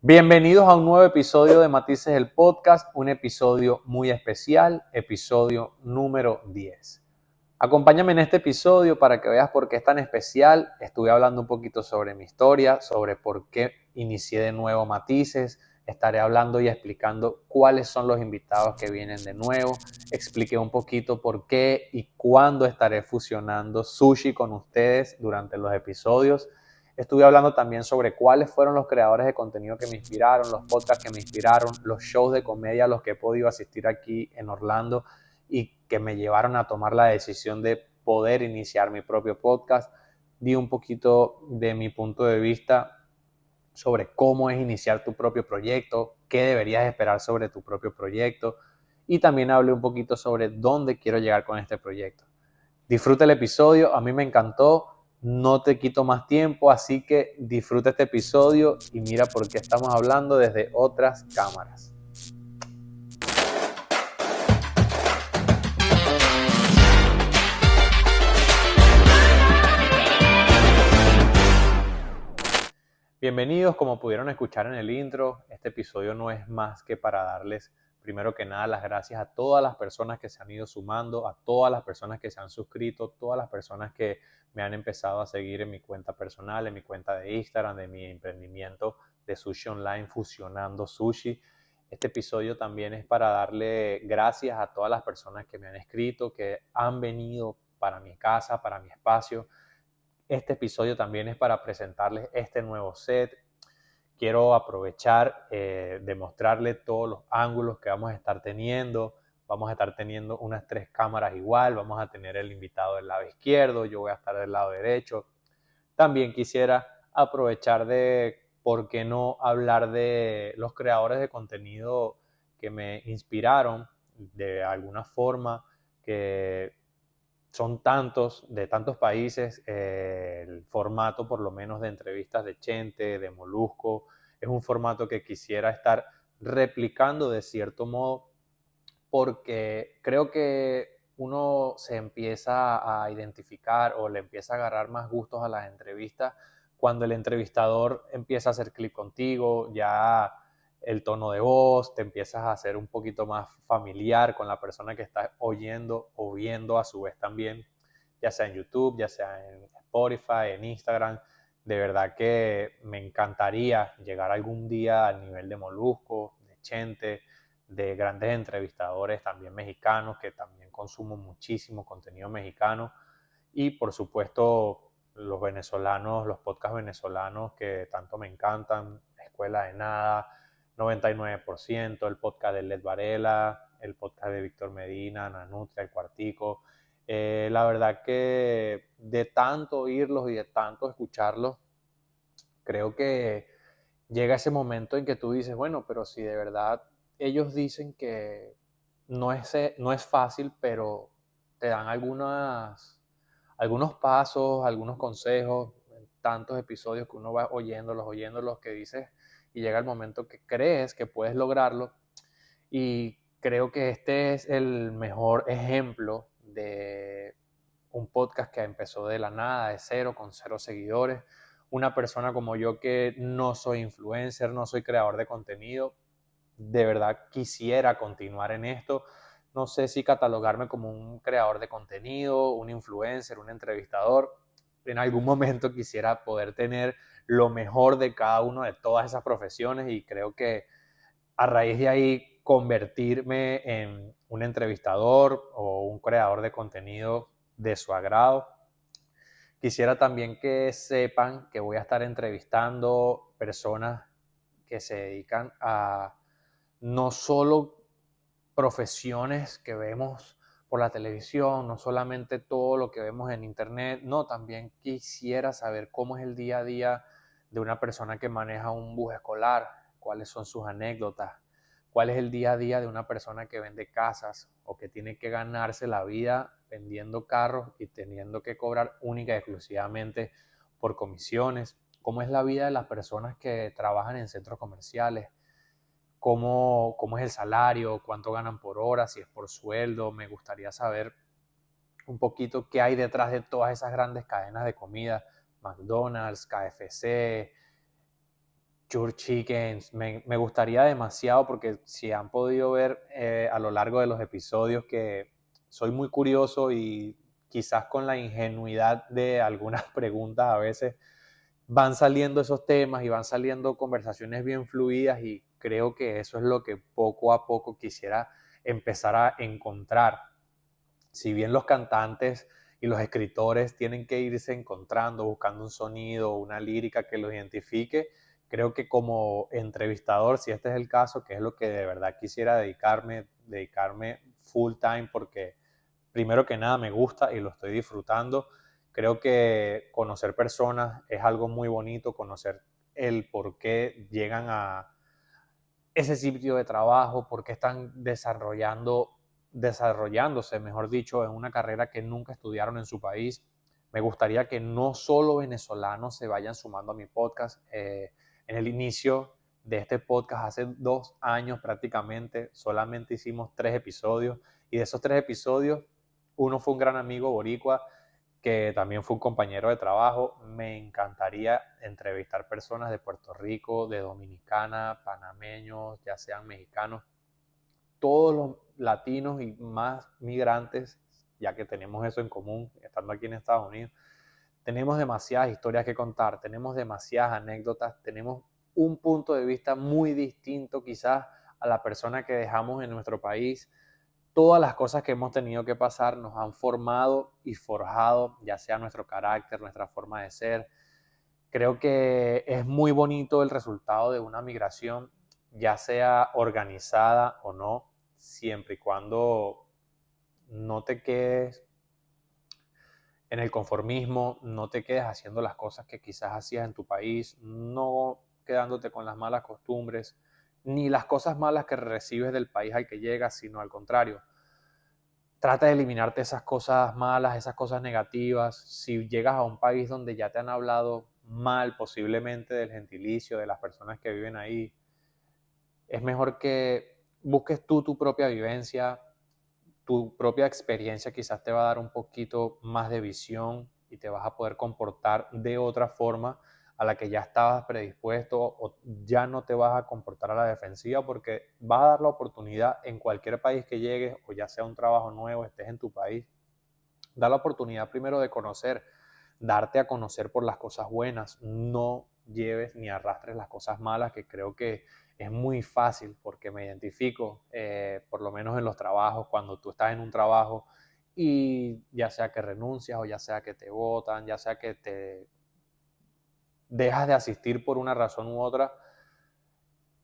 Bienvenidos a un nuevo episodio de Matices del Podcast, un episodio muy especial, episodio número 10. Acompáñame en este episodio para que veas por qué es tan especial. Estuve hablando un poquito sobre mi historia, sobre por qué inicié de nuevo Matices. Estaré hablando y explicando cuáles son los invitados que vienen de nuevo. Expliqué un poquito por qué y cuándo estaré fusionando sushi con ustedes durante los episodios. Estuve hablando también sobre cuáles fueron los creadores de contenido que me inspiraron, los podcasts que me inspiraron, los shows de comedia a los que he podido asistir aquí en Orlando y que me llevaron a tomar la decisión de poder iniciar mi propio podcast. Di un poquito de mi punto de vista sobre cómo es iniciar tu propio proyecto, qué deberías esperar sobre tu propio proyecto y también hablé un poquito sobre dónde quiero llegar con este proyecto. Disfruta el episodio, a mí me encantó, no te quito más tiempo, así que disfruta este episodio y mira por qué estamos hablando desde otras cámaras. Bienvenidos, como pudieron escuchar en el intro, este episodio no es más que para darles, primero que nada, las gracias a todas las personas que se han ido sumando, a todas las personas que se han suscrito, todas las personas que me han empezado a seguir en mi cuenta personal, en mi cuenta de Instagram, de mi emprendimiento de Sushi Online, Fusionando Sushi. Este episodio también es para darle gracias a todas las personas que me han escrito, que han venido para mi casa, para mi espacio. Este episodio también es para presentarles este nuevo set. Quiero aprovechar de mostrarles todos los ángulos que vamos a estar teniendo. Vamos a estar teniendo unas 3 cámaras igual. Vamos a tener el invitado del lado izquierdo. Yo voy a estar del lado derecho. También quisiera aprovechar de, ¿por qué no hablar de los creadores de contenido que me inspiraron de alguna forma, que son tantos, de tantos países, el formato por lo menos de entrevistas de Chente, de Molusco, es un formato que quisiera estar replicando de cierto modo, porque creo que uno se empieza a identificar o le empieza a agarrar más gustos a las entrevistas cuando el entrevistador empieza a hacer clic contigo, ya el tono de voz, te empiezas a hacer un poquito más familiar con la persona que estás oyendo o viendo a su vez también, ya sea en YouTube, ya sea en Spotify, en Instagram. De verdad que me encantaría llegar algún día al nivel de Molusco, de Chente, de grandes entrevistadores también mexicanos, que también consumo muchísimo contenido mexicano, y por supuesto los venezolanos, los podcasts venezolanos que tanto me encantan, Escuela de Nada, 99%, el podcast de Led Varela, el podcast de Víctor Medina, Nanutria, El Cuartico. La verdad que de tanto oírlos y de tanto escucharlos, creo que llega ese momento en que tú dices, bueno, pero si de verdad ellos dicen que no es fácil, pero te dan algunos pasos, algunos consejos, en tantos episodios que uno va oyéndolos, que dices, y llega el momento que crees que puedes lograrlo. Y creo que este es el mejor ejemplo de un podcast que empezó de la nada, de cero, con 0 seguidores. Una persona como yo que no soy influencer, no soy creador de contenido, de verdad quisiera continuar en esto. No sé si catalogarme como un creador de contenido, un influencer, un entrevistador. En algún momento quisiera poder tener lo mejor de cada una de todas esas profesiones, y creo que a raíz de ahí convertirme en un entrevistador o un creador de contenido de su agrado. Quisiera también que sepan que voy a estar entrevistando personas que se dedican a no solo profesiones que vemos por la televisión, no solamente todo lo que vemos en internet, no, también quisiera saber cómo es el día a día de una persona que maneja un bus escolar, cuáles son sus anécdotas, cuál es el día a día de una persona que vende casas o que tiene que ganarse la vida vendiendo carros y teniendo que cobrar única y exclusivamente por comisiones, cómo es la vida de las personas que trabajan en centros comerciales, cómo es el salario, cuánto ganan por hora, si es por sueldo. Me gustaría saber un poquito qué hay detrás de todas esas grandes cadenas de comida, McDonald's, KFC, Chur Chickens, me gustaría demasiado porque si han podido ver a lo largo de los episodios que soy muy curioso y quizás con la ingenuidad de algunas preguntas a veces van saliendo esos temas y van saliendo conversaciones bien fluidas y creo que eso es lo que poco a poco quisiera empezar a encontrar. Si bien los cantantes y los escritores tienen que irse encontrando, buscando un sonido, una lírica que los identifique, creo que como entrevistador, si este es el caso, que es lo que de verdad quisiera dedicarme full time porque primero que nada me gusta y lo estoy disfrutando. Creo que conocer personas es algo muy bonito, conocer el por qué llegan a ese sitio de trabajo, por qué están desarrollándose, mejor dicho, en una carrera que nunca estudiaron en su país. Me gustaría que no solo venezolanos se vayan sumando a mi podcast. En el inicio de este podcast, hace 2 años prácticamente, solamente hicimos 3 episodios y de esos 3 episodios, uno fue un gran amigo boricua que también fue un compañero de trabajo. Me encantaría entrevistar personas de Puerto Rico, de Dominicana, panameños, ya sean mexicanos, todos los latinos y más migrantes, ya que tenemos eso en común, estando aquí en Estados Unidos. Tenemos demasiadas historias que contar, tenemos demasiadas anécdotas, tenemos un punto de vista muy distinto quizás a la persona que dejamos en nuestro país. Todas las cosas que hemos tenido que pasar nos han formado y forjado, ya sea nuestro carácter, nuestra forma de ser. Creo que es muy bonito el resultado de una migración, ya sea organizada o no, siempre y cuando no te quedes en el conformismo, no te quedes haciendo las cosas que quizás hacías en tu país, no quedándote con las malas costumbres, ni las cosas malas que recibes del país al que llegas, sino al contrario. Trata de eliminarte esas cosas malas, esas cosas negativas. Si llegas a un país donde ya te han hablado mal posiblemente del gentilicio, de las personas que viven ahí, es mejor que busques tú tu propia vivencia, tu propia experiencia quizás te va a dar un poquito más de visión y te vas a poder comportar de otra forma a la que ya estabas predispuesto o ya no te vas a comportar a la defensiva porque vas a dar la oportunidad en cualquier país que llegues o ya sea un trabajo nuevo, estés en tu país, da la oportunidad primero de conocer, darte a conocer por las cosas buenas, no lleves ni arrastres las cosas malas, que creo que es muy fácil porque me identifico, por lo menos en los trabajos, cuando tú estás en un trabajo y ya sea que renuncias o ya sea que te votan, ya sea que te dejas de asistir por una razón u otra,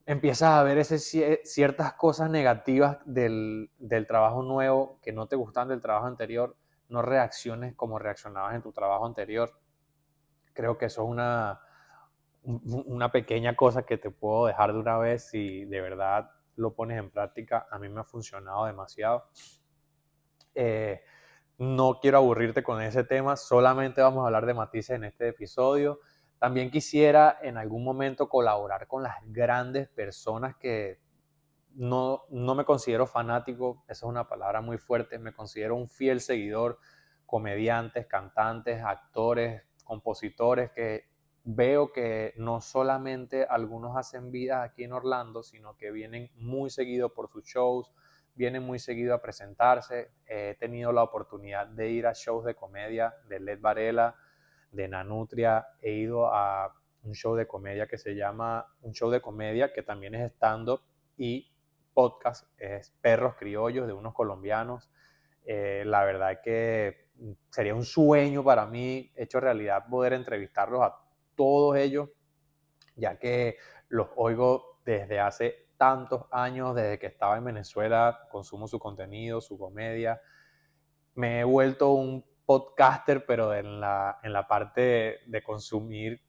empiezas a ver ciertas cosas negativas del trabajo nuevo que no te gustan del trabajo anterior, no reacciones como reaccionabas en tu trabajo anterior. Creo que eso es una pequeña cosa que te puedo dejar de una vez si de verdad lo pones en práctica. A mí me ha funcionado demasiado. Eh, no quiero aburrirte con ese tema, solamente vamos a hablar de matices en este episodio. También quisiera en algún momento colaborar con las grandes personas que no me considero fanático, esa es una palabra muy fuerte, me considero un fiel seguidor, comediantes, cantantes, actores, compositores, que veo que no solamente algunos hacen vida aquí en Orlando, sino que vienen muy seguido por sus shows, vienen muy seguido a presentarse. He tenido la oportunidad de ir a shows de comedia de Led Varela, de Nanutria, he ido a un show de comedia que se llama, un show de comedia que también es stand-up y podcast, es Perros Criollos de unos colombianos. La verdad que sería un sueño para mí hecho realidad poder entrevistarlos a todos ellos, ya que los oigo desde hace tantos años, desde que estaba en Venezuela, consumo su contenido, su comedia. Me he vuelto un podcaster, pero en la parte de consumir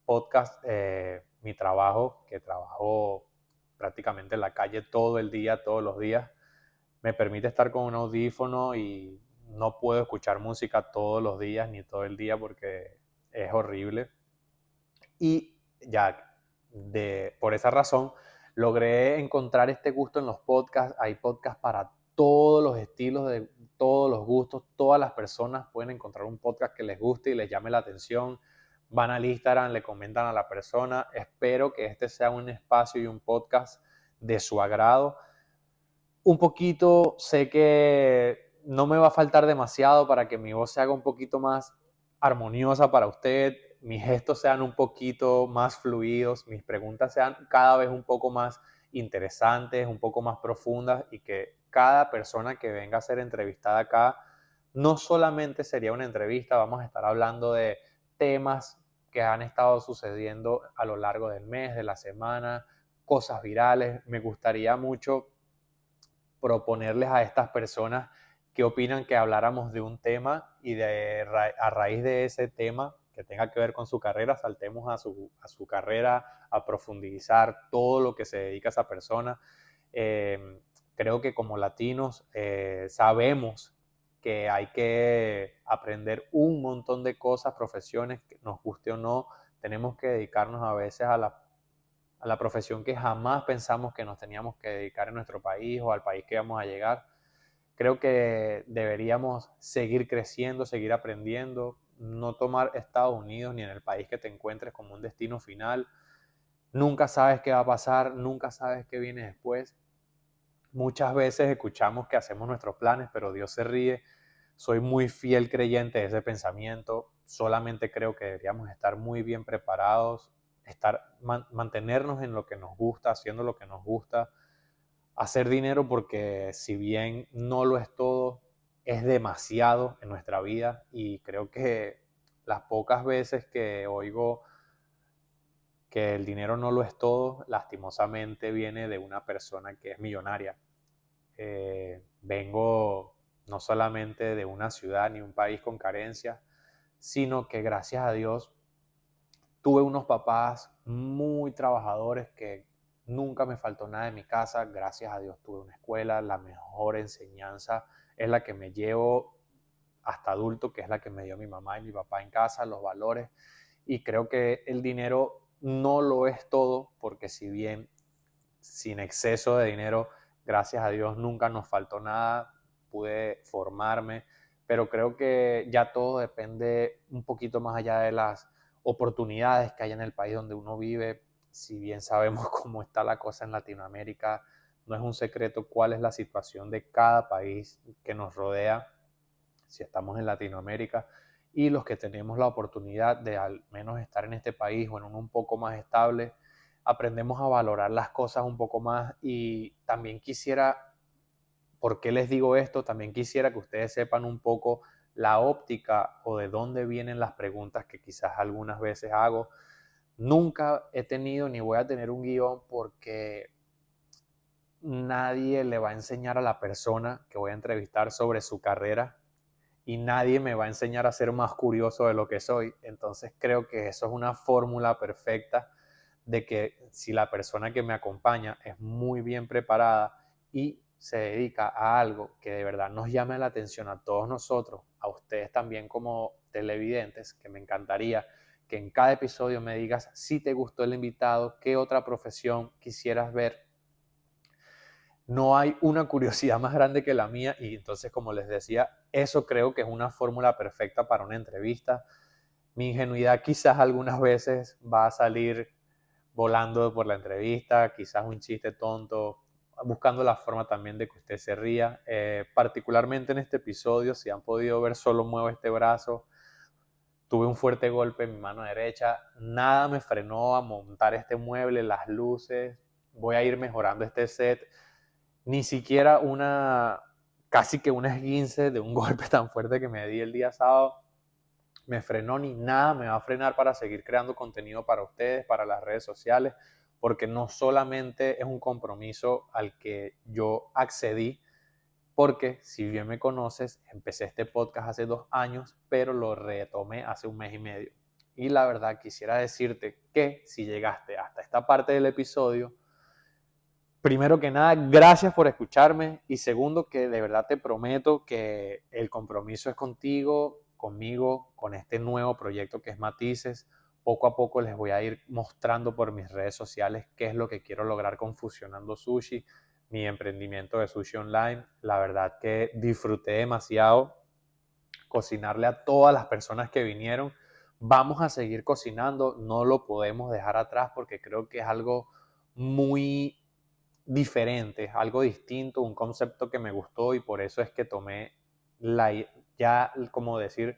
podcast, mi trabajo, que trabajo prácticamente en la calle todo el día, todos los días, me permite estar con un audífono y no puedo escuchar música todos los días ni todo el día porque es horrible. Y ya por esa razón logré encontrar este gusto en los podcasts. Hay podcasts para todos los estilos, de todos los gustos, todas las personas pueden encontrar un podcast que les guste y les llame la atención. van al Instagram, le comentan a la persona. Espero que este sea un espacio y un podcast de su agrado. Un poquito, sé que no me va a faltar demasiado para que mi voz se haga un poquito más armoniosa para usted, mis gestos sean un poquito más fluidos, mis preguntas sean cada vez un poco más interesantes, un poco más profundas, y que cada persona que venga a ser entrevistada acá no solamente sería una entrevista, vamos a estar hablando de temas que han estado sucediendo a lo largo del mes, de la semana, cosas virales. Me gustaría mucho proponerles a estas personas que opinan que habláramos de un tema y a raíz de ese tema que tenga que ver con su carrera, saltemos a su carrera, a profundizar todo lo que se dedica a esa persona. Creo que como latinos sabemos que hay que aprender un montón de cosas, profesiones, que nos guste o no, tenemos que dedicarnos a veces a la profesión que jamás pensamos que nos teníamos que dedicar en nuestro país o al país que vamos a llegar. Creo que deberíamos seguir creciendo, seguir aprendiendo, no tomar Estados Unidos ni en el país que te encuentres como un destino final. Nunca sabes qué va a pasar, nunca sabes qué viene después. Muchas veces escuchamos que hacemos nuestros planes, pero Dios se ríe. Soy muy fiel creyente de ese pensamiento. Solamente creo que deberíamos estar muy bien preparados, mantenernos en lo que nos gusta, haciendo lo que nos gusta, hacer dinero, porque si bien no lo es todo, es demasiado en nuestra vida, y creo que las pocas veces que oigo que el dinero no lo es todo, lastimosamente viene de una persona que es millonaria. Vengo no solamente de una ciudad ni un país con carencias, sino que gracias a Dios tuve unos papás muy trabajadores, que nunca me faltó nada en mi casa. Gracias a Dios tuve una escuela, la mejor enseñanza es la que me llevo hasta adulto, que es la que me dio mi mamá y mi papá en casa, los valores. Y creo que el dinero no lo es todo, porque si bien sin exceso de dinero, gracias a Dios nunca nos faltó nada, pude formarme, pero creo que ya todo depende un poquito más allá de las oportunidades que hay en el país donde uno vive. Si bien sabemos cómo está la cosa en Latinoamérica, no es un secreto cuál es la situación de cada país que nos rodea, si estamos en Latinoamérica, y los que tenemos la oportunidad de al menos estar en este país o en uno un poco más estable, aprendemos a valorar las cosas un poco más. Y también quisiera, ¿por qué les digo esto? También quisiera que ustedes sepan un poco la óptica o de dónde vienen las preguntas que quizás algunas veces hago. Nunca he tenido ni voy a tener un guión, porque nadie le va a enseñar a la persona que voy a entrevistar sobre su carrera, y nadie me va a enseñar a ser más curioso de lo que soy. Entonces creo que eso es una fórmula perfecta de que si la persona que me acompaña es muy bien preparada y se dedica a algo que de verdad nos llame la atención a todos nosotros, a ustedes también como televidentes, que me encantaría que en cada episodio me digas si te gustó el invitado, qué otra profesión quisieras ver. No hay una curiosidad más grande que la mía, y entonces, como les decía, eso creo que es una fórmula perfecta para una entrevista. Mi ingenuidad quizás algunas veces va a salir volando por la entrevista, quizás un chiste tonto, buscando la forma también de que usted se ría. Particularmente en este episodio, si han podido ver, solo muevo este brazo. Tuve un fuerte golpe en mi mano derecha, nada me frenó a montar este mueble, las luces. Voy a ir mejorando este set. Ni siquiera casi que un esguince de un golpe tan fuerte que me di el día sábado me frenó, ni nada me va a frenar para seguir creando contenido para ustedes, para las redes sociales, porque no solamente es un compromiso al que yo accedí, porque si bien me conoces, empecé este podcast hace 2 años, pero lo retomé hace un mes y medio. Y la verdad quisiera decirte que si llegaste hasta esta parte del episodio, primero que nada, gracias por escucharme, y segundo, que de verdad te prometo que el compromiso es contigo, conmigo, con este nuevo proyecto que es Matices. Poco a poco les voy a ir mostrando por mis redes sociales qué es lo que quiero lograr con Fusionando Sushi, mi emprendimiento de sushi online. La verdad que disfruté demasiado cocinarle a todas las personas que vinieron, Vamos a seguir cocinando, no lo podemos dejar atrás porque creo que es algo muy diferente, algo distinto, un concepto que me gustó y por eso es que tomé ya como decir,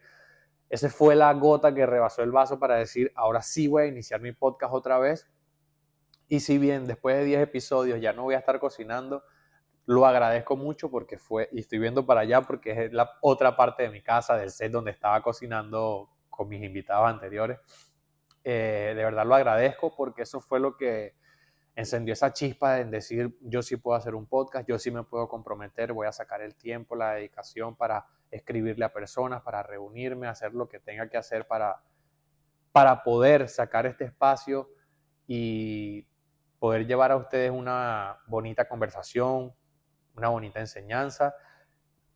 esa fue la gota que rebasó el vaso para decir, ahora sí voy a iniciar mi podcast otra vez. Y si bien después de 10 episodios ya no voy a estar cocinando, lo agradezco mucho porque y estoy viendo para allá porque es la otra parte de mi casa, del set donde estaba cocinando con mis invitados anteriores. De verdad lo agradezco porque eso fue lo que encendió esa chispa en decir, yo sí puedo hacer un podcast, yo sí me puedo comprometer, voy a sacar el tiempo, la dedicación para escribirle a personas, para reunirme, hacer lo que tenga que hacer para poder sacar este espacio y poder llevar a ustedes una bonita conversación, una bonita enseñanza.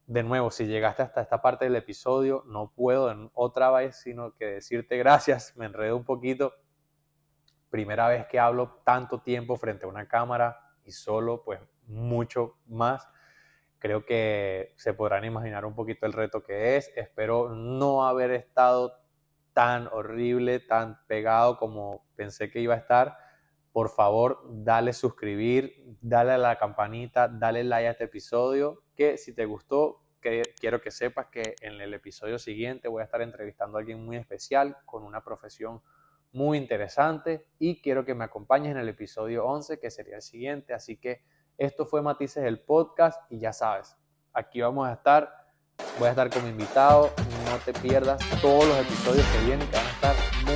De nuevo, si llegaste hasta esta parte del episodio, no puedo otra vez sino que decirte gracias, me enredo un poquito. Primera vez que hablo tanto tiempo frente a una cámara y solo, pues mucho más. Creo que se podrán imaginar un poquito el reto que es. Espero no haber estado tan horrible, tan pegado como pensé que iba a estar. Por favor, dale suscribir, dale a la campanita, dale like a este episodio, que si te gustó, quiero que sepas que en el episodio siguiente voy a estar entrevistando a alguien muy especial con una profesión muy interesante y quiero que me acompañes en el episodio 11, que sería el siguiente. Así que esto fue Matices del Podcast y ya sabes, aquí vamos a estar, voy a estar como invitado, no te pierdas todos los episodios que vienen, que van a estar muy